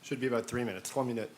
Should be about 3 minutes, 3 minutes.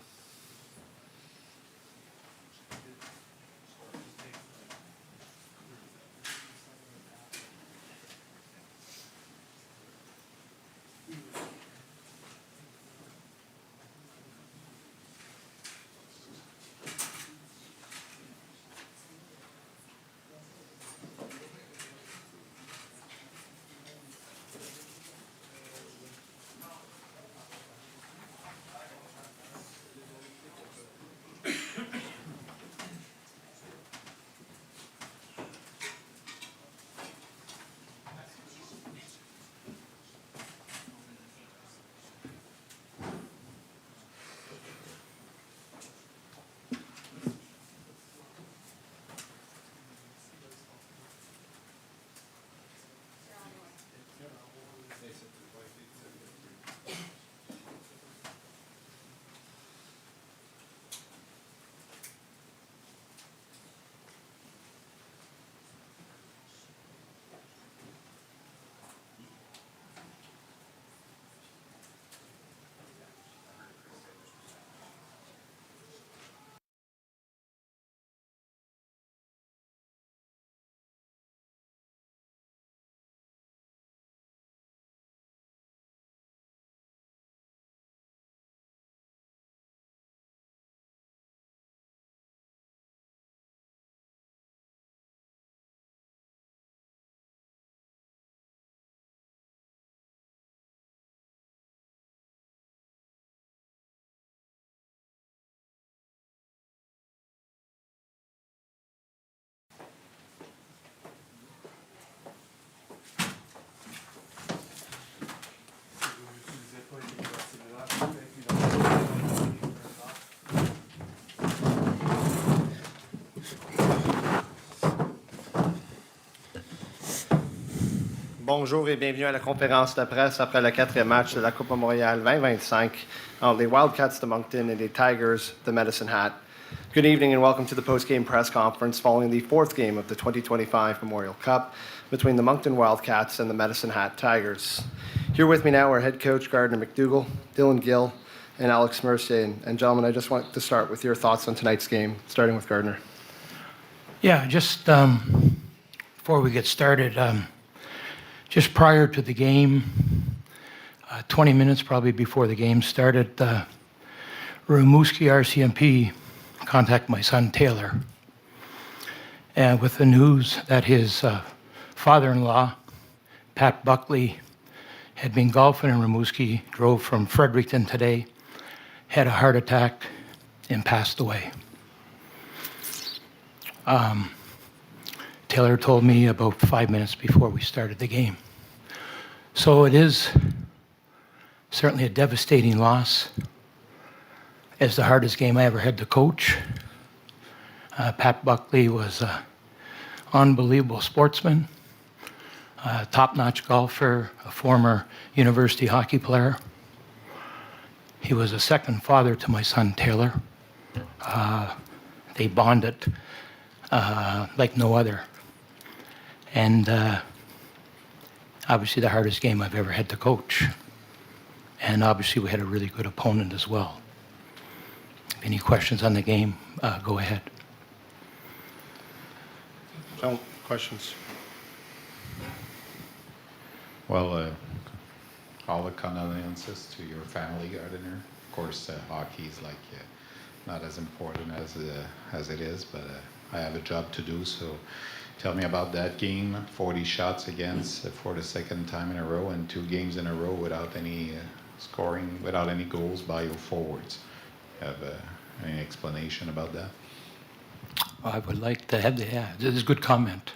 Bonjour et bienvenue à la conférence de presse après le 4e match de la Coupe Montréal 2025 entre les Wildcats de Moncton and the Tigers de Medicine Hat. Good evening and welcome to the post-game press conference following the 4th game of the 2025 Memorial Cup between the Moncton Wildcats and the Medicine Hat Tigers. Here with me now are head coach Gardner McDougall, Dylan Gill, and Alex Mercier. And gentlemen, I just want to start with your thoughts on tonight's game, starting with Gardner. Yeah, just before we get started, just prior to the game, 20 minutes probably before the game started, Rimouski RCMP contacted my son Taylor, and with the news that his father-in-law, Pat Buckley, had been golfing in Rimouski, drove from Fredericton today, had a heart attack, and passed away. Taylor told me about 5 minutes before we started the game. So it is certainly a devastating loss. It's the hardest game I ever had to coach. Pat Buckley was an unbelievable sportsman, a top-notch golfer, a former university hockey player. He was a second father to my son Taylor. They bonded like no other. And obviously the hardest game I've ever had to coach. And obviously we had a really good opponent as well. Any questions on the game, go ahead. John, questions? Well, all the condolences to your family, Gardner. Of course, hockey is like not as important as it is, but I have a job to do, so tell me about that game. 40 shots against for the second time in a row, and 2 games in a row without any scoring, without any goals by your forwards. Have any explanation about that? I would like to have this is a good comment.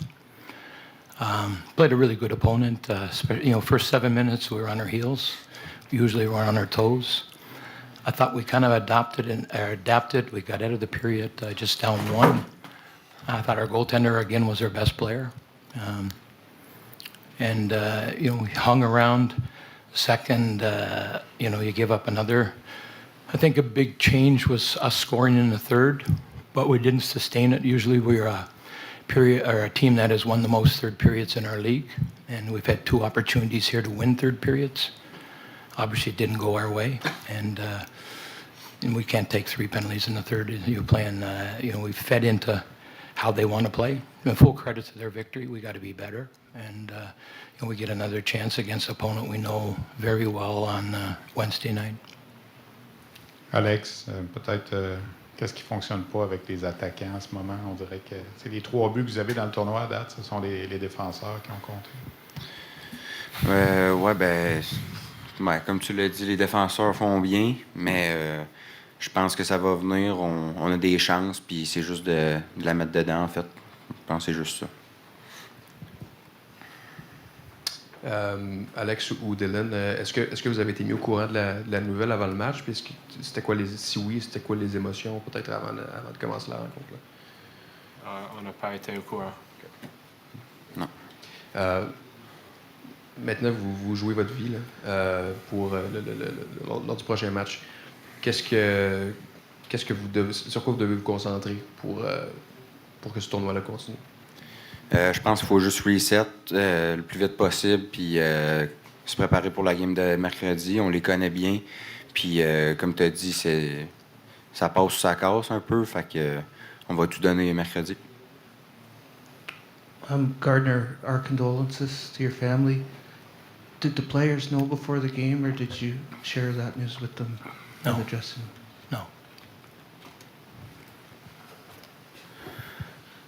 Played a really good opponent. First 7 minutes we were on our heels. Usually we're on our toes. I thought we kind of adapted. We got out of the period just down 1. I thought our goaltender again was our best player, we hung around. Second, you give up another. I think a big change was us scoring in the third, but we didn't sustain it. Usually we're a team that has won the most third periods in our league, and we've had 2 opportunities here to win third periods. Obviously, it didn't go our way, and we can't take 3 penalties in the third. You're playing, we fed into how they want to play. Full credit to their victory. We got to be better, and we get another chance against an opponent we know very well on Wednesday night. Alex, peut-être qu'est-ce qui ne fonctionne pas avec les attaquants en ce moment? On dirait que c'est les 3 buts que vous avez dans le tournoi à date, ce sont les défenseurs qui ont compté. Ouais, comme tu l'as dit, les défenseurs font bien, mais je pense que ça va venir. On a des chances, puis c'est juste de la mettre dedans, en fait. Je pense que c'est juste ça. Alex ou Dylan, est-ce que vous avez été mis au courant de la nouvelle avant le match? Puis si oui, c'était quoi les émotions peut-être avant de commencer la rencontre? On n'a pas été au courant. Non. Maintenant, vous jouez votre vie là, pour lors du prochain match. Qu'est-ce que sur quoi vous devez vous concentrer pour que ce tournoi-là continue? Je pense qu'il faut juste reset le plus vite possible, puis se préparer pour la game de mercredi. On les connaît bien, puis comme tu as dit, ça passe ou ça casse un peu, fait que on va tout donner mercredi. Gardner, our condolences to your family. Did the players know before the game, or did you share that news with them in No. the dressing room? No.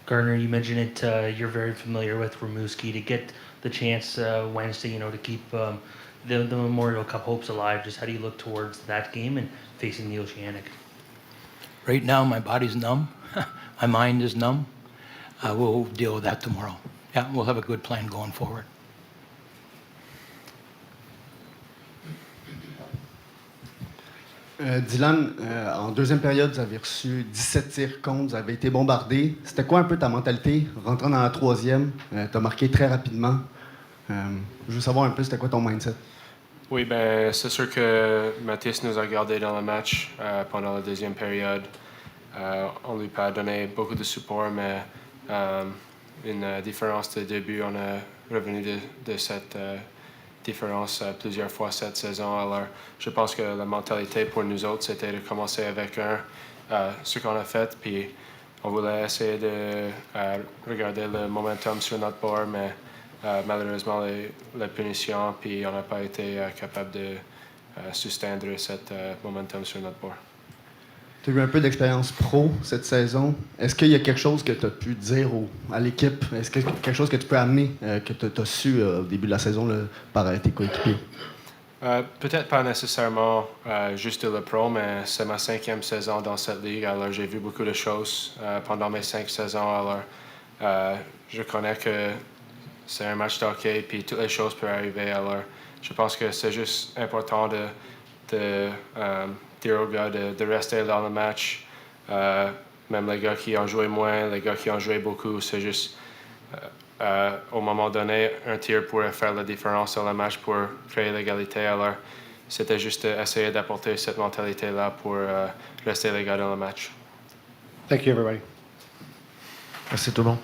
Gardner, you mentioned it. You're very familiar with Rimouski. To get the chance Wednesday, to keep the Memorial Cup hopes alive. Just how do you look towards that game and facing the Oceanic? Right now, my body's numb. My mind is numb. We'll deal with that tomorrow. Yeah, we'll have a good plan going forward. Dylan, en deuxième période, vous avez reçu 17 tirs contre, vous avez été bombardé. C'était quoi un peu ta mentalité? Rentrant dans la troisième, tu as marqué très rapidement. Je veux savoir un peu, c'était quoi ton mindset? Oui, ben c'est sûr que Mathis nous a gardés dans le match pendant la deuxième période. On lui a pas donné beaucoup de support, mais une différence de début, on est revenu de cette différence plusieurs fois cette saison. Alors, je pense que la mentalité pour nous autres, c'était de commencer avec ce qu'on a fait, puis on voulait essayer de regarder le momentum sur notre bord, mais malheureusement, les punitions, puis on n'a pas été capable de soutenir cette momentum sur notre bord. Tu as eu un peu d'expérience pro cette saison. Est-ce qu'il y a quelque chose que tu as pu dire à l'équipe? Est-ce qu'il y a quelque chose que tu peux amener, que tu as su au début de la saison là, par tes coéquipiers? Peut-être pas nécessairement juste le pro, mais c'est ma 5e saison dans cette ligue. Alors, j'ai vu beaucoup de choses pendant mes 5 saisons. Alors, je connais que c'est un match de hockey, puis toutes les choses peuvent arriver. Alors, je pense que c'est juste important de dire aux gars de rester dans le match. Même les gars qui ont joué moins, les gars qui ont joué beaucoup, c'est juste au moment donné, un tir pourrait faire la différence dans le match pour créer l'égalité. Alors, c'était juste essayer d'apporter cette mentalité-là pour rester les gars dans le match. Thank you, everybody. Merci tout le monde.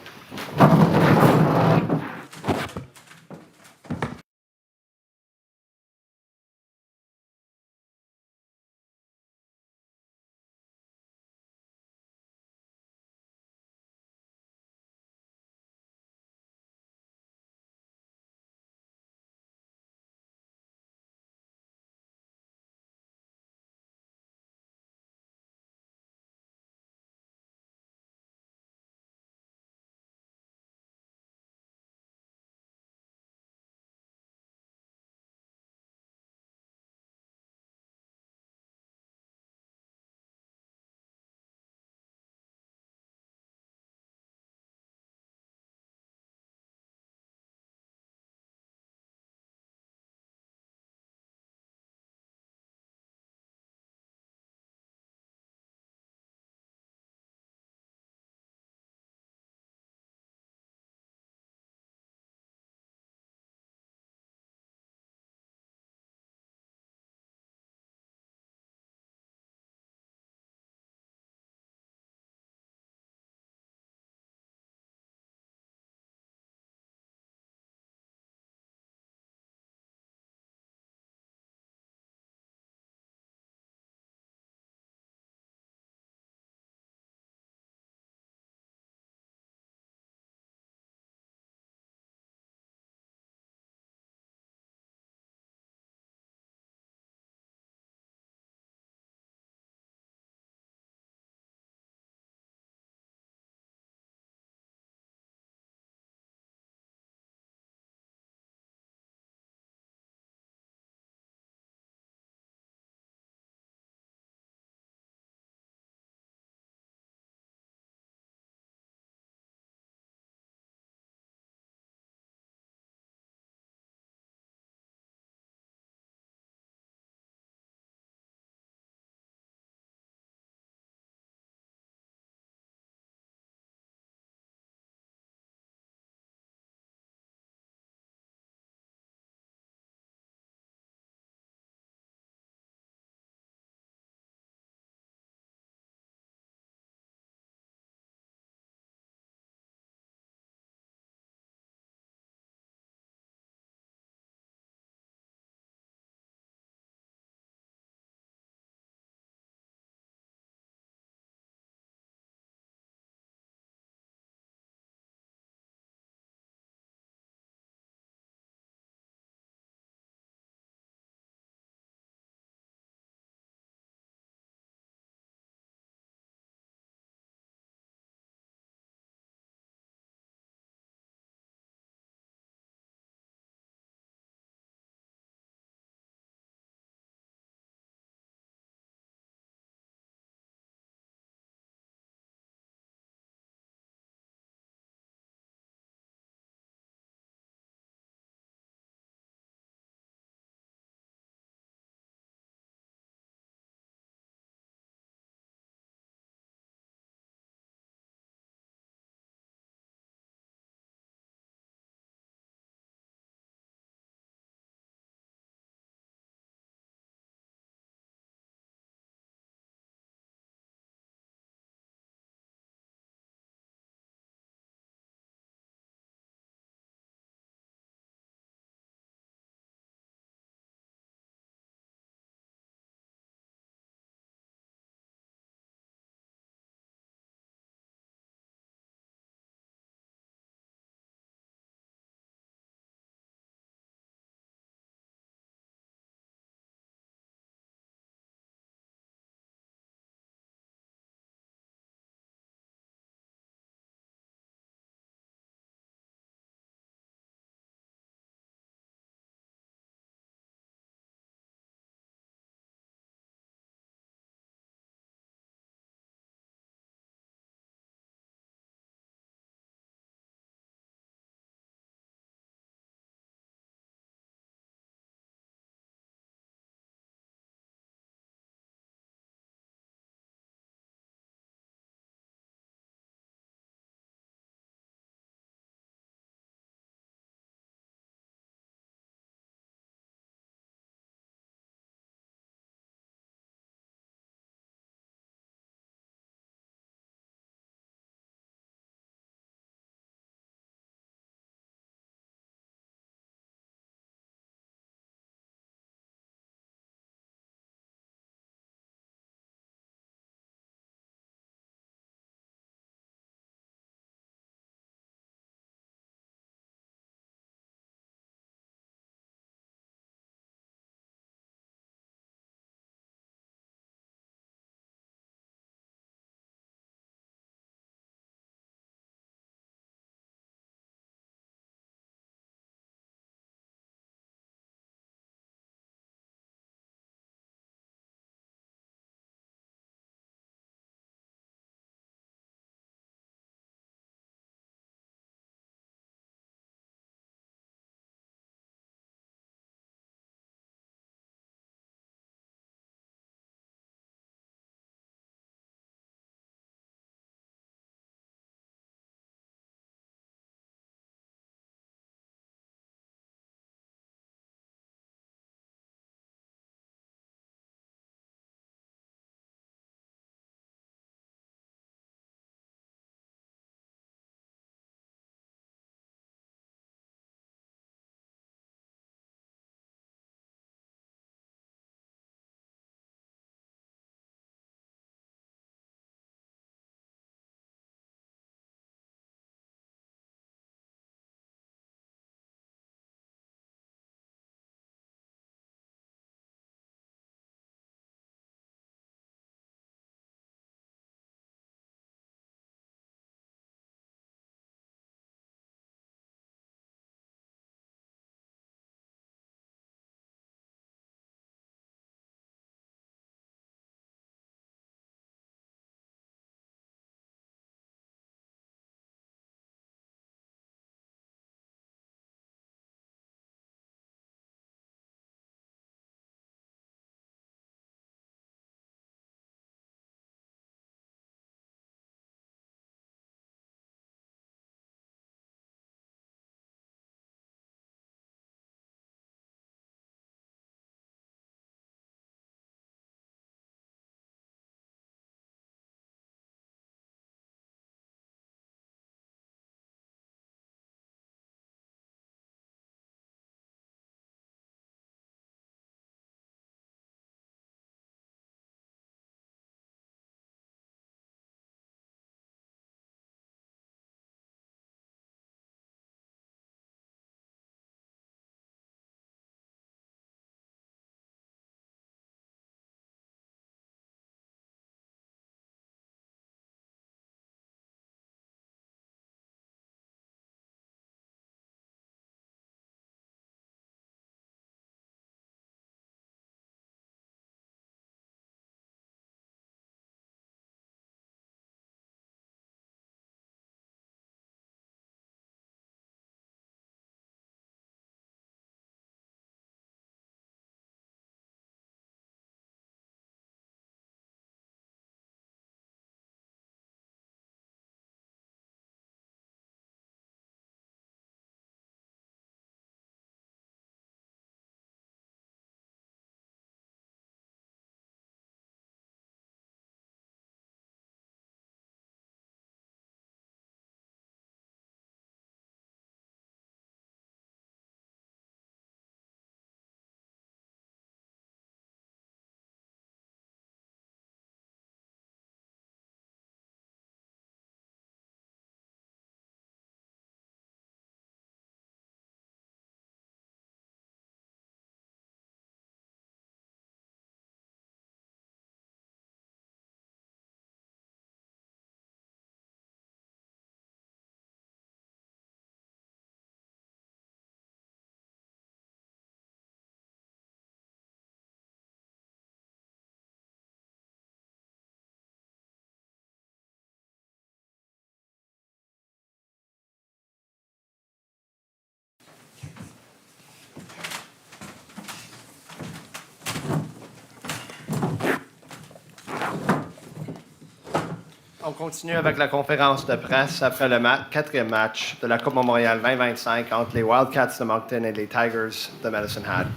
On continue avec la conférence de presse après le quatrième match de la Coupe Montréal 2025 entre les Wildcats de Moncton et les Tigers de Medicine Hat.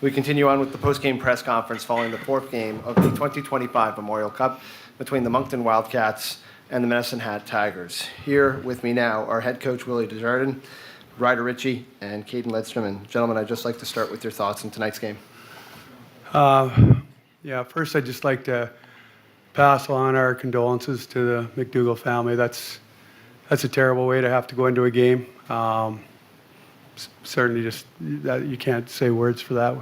We continue on with the post-game press conference following the fourth game of the 2025 Memorial Cup between the Moncton Wildcats and the Medicine Hat Tigers. Here with me now are head coach Willie Desjardins, Ryder Ritchie, and Caden Lidstrom. And gentlemen, I'd just like to start with your thoughts on tonight's game. Yeah, first I'd just like to pass on our condolences to the McDougall family. That's a terrible way to have to go into a game. Certainly just that you can't say words for that,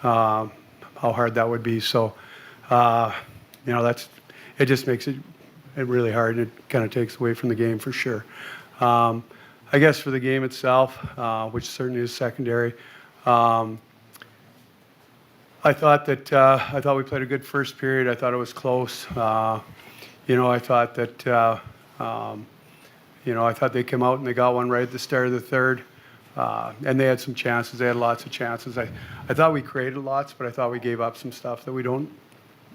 how hard that would be. So, it just makes it really hard, and it kind of takes away from the game for sure. I guess for the game itself, which certainly is secondary, I thought we played a good first period. I thought it was close. I thought that I thought they came out and they got one right at the start of the third, and they had some chances. They had lots of chances. I thought we created lots, but I thought we gave up some stuff that we don't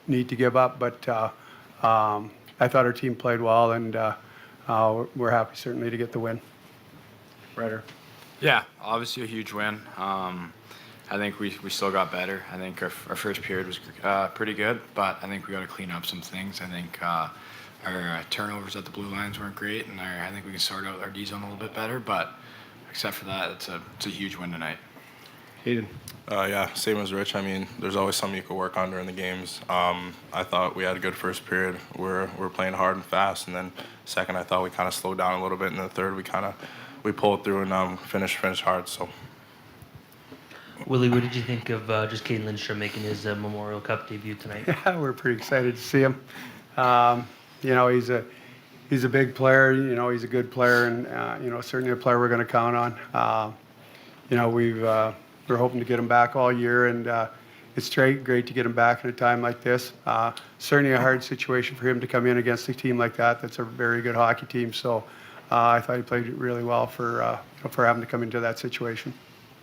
need to give up. But I thought our team played well, and we're happy certainly to get the win. Ryder. Yeah, obviously a huge win. I think we still got better. I think our first period was pretty good, but I think we got to clean up some things. I think our turnovers at the blue lines weren't great, and I think we can sort out our D zone a little bit better. But except for that, it's a huge win tonight. Caden. Yeah, same as Rich. I mean, there's always something you could work on during the games. I thought we had a good first period. We're playing hard and fast, and then second, I thought we kind of slowed down a little bit. And the third, we pulled through and finished hard. So. Willie, what did you think of just Caden Lindstrom making his Memorial Cup debut tonight? Yeah, we're pretty excited to see him. He's a big player. He's a good player, and certainly a player we're going to count on. We're hoping to get him back all year, and it's great to get him back in a time like this. Certainly a hard situation for him to come in against a team like that. That's a very good hockey team. So I thought he played really well for having to come into that situation.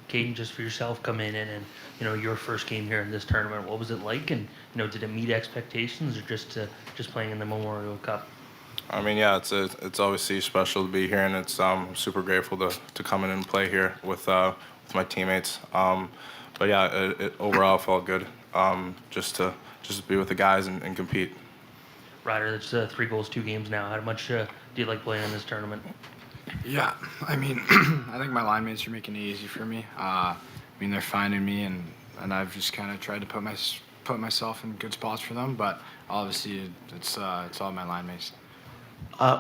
Caden, just for yourself coming in and your first game here in this tournament, what was it like? And did it meet expectations, or just playing in the Memorial Cup? I mean, yeah, it's obviously special to be here, and it's super grateful to come in and play here with my teammates. But yeah, it overall felt good just to be with the guys and compete. Ryder, that's 3 goals, 2 games now. How much do you like playing in this tournament? Yeah, I mean, I think my line mates are making it easy for me. They're finding me, and I've just kind of tried to put myself in good spots for them. But obviously, it's all my line mates.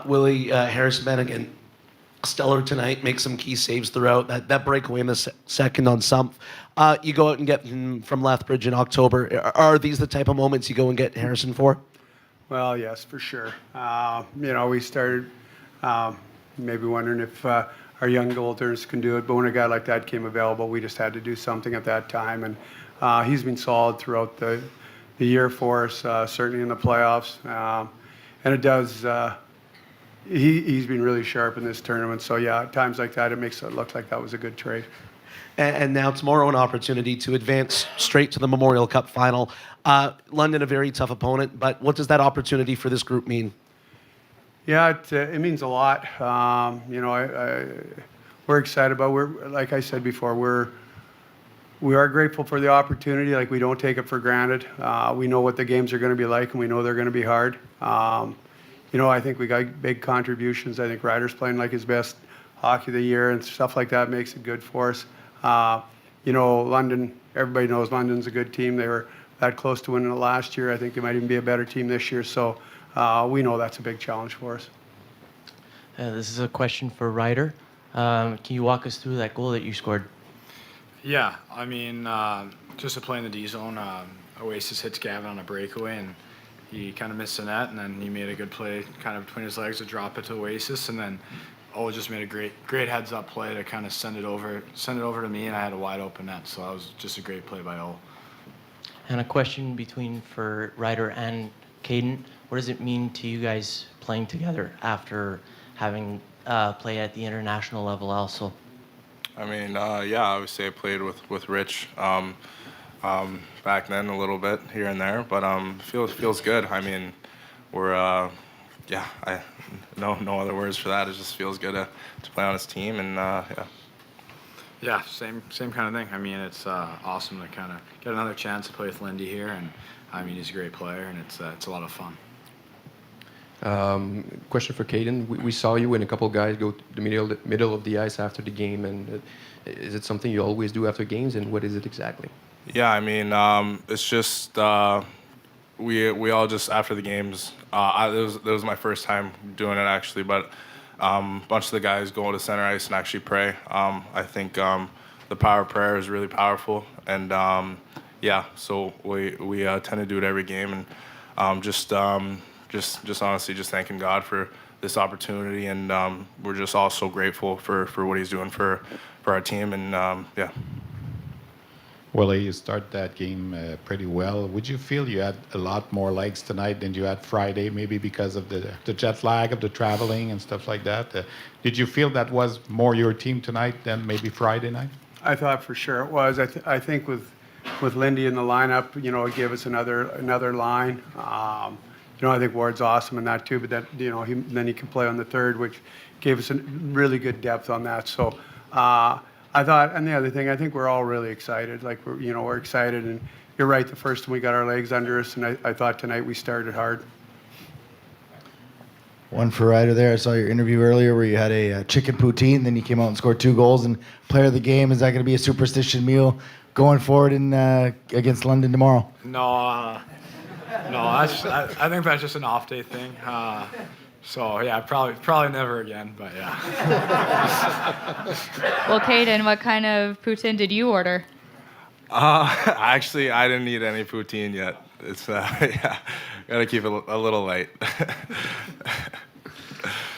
Willie, Harrison Bennigan, stellar tonight, make some key saves throughout. That breakaway in the second on Sumpf. You go out and get him from Lethbridge in October. Are these the type of moments you go and get Harrison for? Well, yes, for sure. We started maybe wondering if our young goaltenders can do it, but when a guy like that came available, we just had to do something at that time. And he's been solid throughout the year for us, certainly in the playoffs. And it does. He's been really sharp in this tournament. So yeah, at times like that, it makes it look like that was a good trade. And now tomorrow, an opportunity to advance straight to the Memorial Cup final. London, a very tough opponent, but what does that opportunity for this group mean? Yeah, it means a lot. We're excited about. Like I said before, we are grateful for the opportunity. Like, we don't take it for granted. We know what the games are going to be like, and we know they're going to be hard. I think we got big contributions. I think Ryder's playing like his best hockey of the year, and stuff like that makes it good for us. London, everybody knows London's a good team. They were that close to winning it last year. I think they might even be a better team this year. So we know that's a big challenge for us. This is a question for Ryder. Can you walk us through that goal that you scored? Yeah, I mean, just to play in the D zone, Oasis hits Gavin on a breakaway, and he kind of missed the net, and then he made a good play kind of between his legs to drop it to Oasis, and then just made a great heads-up play to kind of send it over to me, and I had a wide open net, so that was just a great play by O. And a question for Ryder and Caden. What does it mean to you guys playing together after having play at the international level also? I mean, obviously I played with Rich back then a little bit here and there, but feels good. I mean, we're yeah, no other words for that. It just feels good to play on his team, and yeah. Yeah, same kind of thing. I mean, it's awesome to kind of get another chance to play with Lindy here, and I mean, he's a great player, and it's a lot of fun. Question for Caden. We saw you and a couple guys go to the middle of the ice after the game, and is it something you always do after games, and what is it exactly? Yeah, I mean, it's just we all just after the games. It was my first time doing it actually, but a bunch of the guys go to center ice and actually pray. I think the power of prayer is really powerful, and yeah, so we tend to do it every game, and just honestly just thanking God for this opportunity, and we're just all so grateful for what He's doing for our team, and yeah. Willie, you start that game pretty well. Would you feel you had a lot more legs tonight than you had Friday, maybe because of the jet lag of the traveling and stuff like that? Did you feel that was more your team tonight than maybe Friday night? I thought for sure it was. I think with Lindy in the lineup, it gave us another line. I think Ward's awesome in that too, but that then he can play on the third, which gave us a really good depth on that. So I thought, and the other thing, I think we're all really excited. Like we're excited, and you're right. The first time we got our legs under us, and I thought tonight we started hard. One for Ryder there. I saw your interview earlier where you had a chicken poutine, then you came out and scored 2 goals. And player of the game, is that going to be a superstition meal going forward in against London tomorrow? No, I think that's just an off day thing. So yeah, probably never again. But yeah. Well, Caden, what kind of poutine did you order? Actually, I didn't eat any poutine yet. It's yeah, gotta keep it a little light.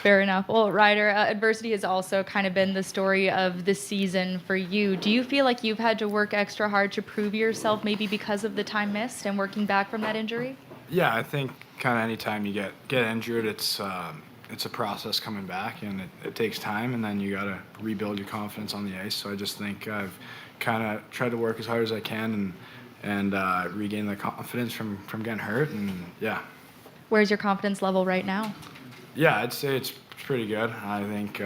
Fair enough. Well, Ryder, adversity has also kind of been the story of the season for you. Do you feel like you've had to work extra hard to prove yourself, maybe because of the time missed and working back from that injury? Yeah, I think kind of anytime you get injured, it's a process coming back, and it takes time, and then you got to rebuild your confidence on the ice. So I just think I've kind of tried to work as hard as I can and regain the confidence from getting hurt, and yeah. Where's your confidence level right now? Yeah, I'd say it's pretty good. I think,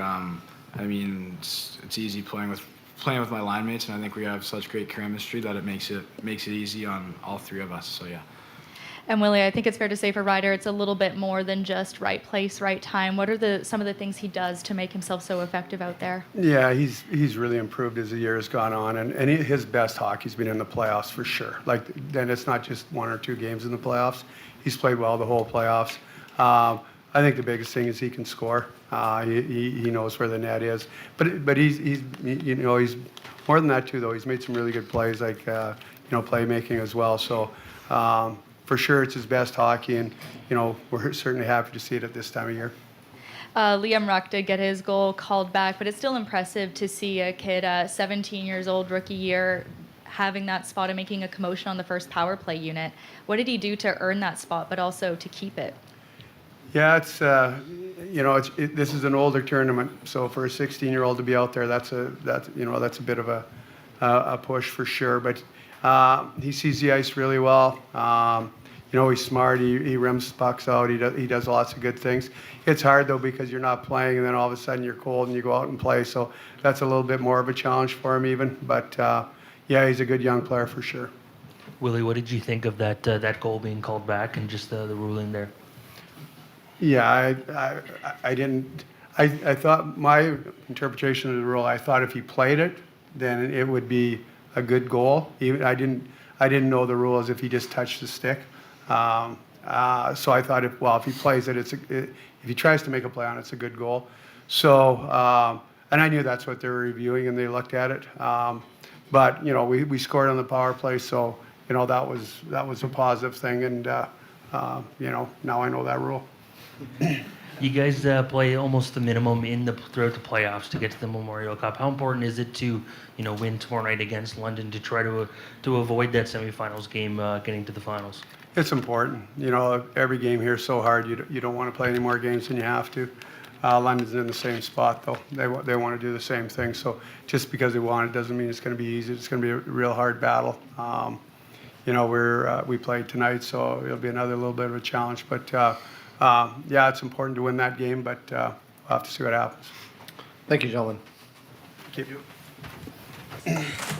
it's easy playing with my line mates, and I think we have such great chemistry that it makes it easy on all three of us. So yeah. And Willie, I think it's fair to say for Ryder, it's a little bit more than just right place, right time. What are some of the things he does to make himself so effective out there? Yeah, he's really improved as the year has gone on, and his best hockey's been in the playoffs for sure. Like, then it's not just 1 or 2 games in the playoffs. He's played well the whole playoffs. I think the biggest thing is he can score. He knows where the net is, but he's more than that too. Though he's made some really good plays, like playmaking as well. So. For sure, it's his best hockey, and we're certainly happy to see it at this time of year. Liam Ruck did get his goal called back, but it's still impressive to see a kid, 17 years old, rookie year, having that spot and making a commotion on the first power play unit. What did he do to earn that spot, but also to keep it? Yeah, it's this is an older tournament, so for a 16-year-old to be out there, that's a bit of a push for sure. But he sees the ice really well. He's smart. He rims pucks out. He does lots of good things. It's hard though because you're not playing, and then all of a sudden you're cold and you go out and play. So that's a little bit more of a challenge for him even. But yeah, he's a good young player for sure. Willie, what did you think of that goal being called back and just the ruling there? Yeah, I didn't. I thought my interpretation of the rule. I thought if he played it, then it would be a good goal. I didn't know the rule as if he just touched the stick. So I thought if he plays it, if he tries to make a play on it, it's a good goal. So and I knew that's what they were reviewing, and they looked at it. But we scored on the power play, so that was a positive thing, and now I know that rule. You guys play almost the minimum throughout the playoffs to get to the Memorial Cup. How important is it to win tomorrow night against London to try to avoid that semifinals game getting to the finals? It's important. Every game here is so hard. You don't want to play any more games than you have to. London's in the same spot though. They want to do the same thing. So just because they want it doesn't mean it's going to be easy. It's going to be a real hard battle. We played tonight, so it'll be another little bit of a challenge. But yeah, it's important to win that game, but we'll have to see what happens. Thank you, gentlemen. Thank you.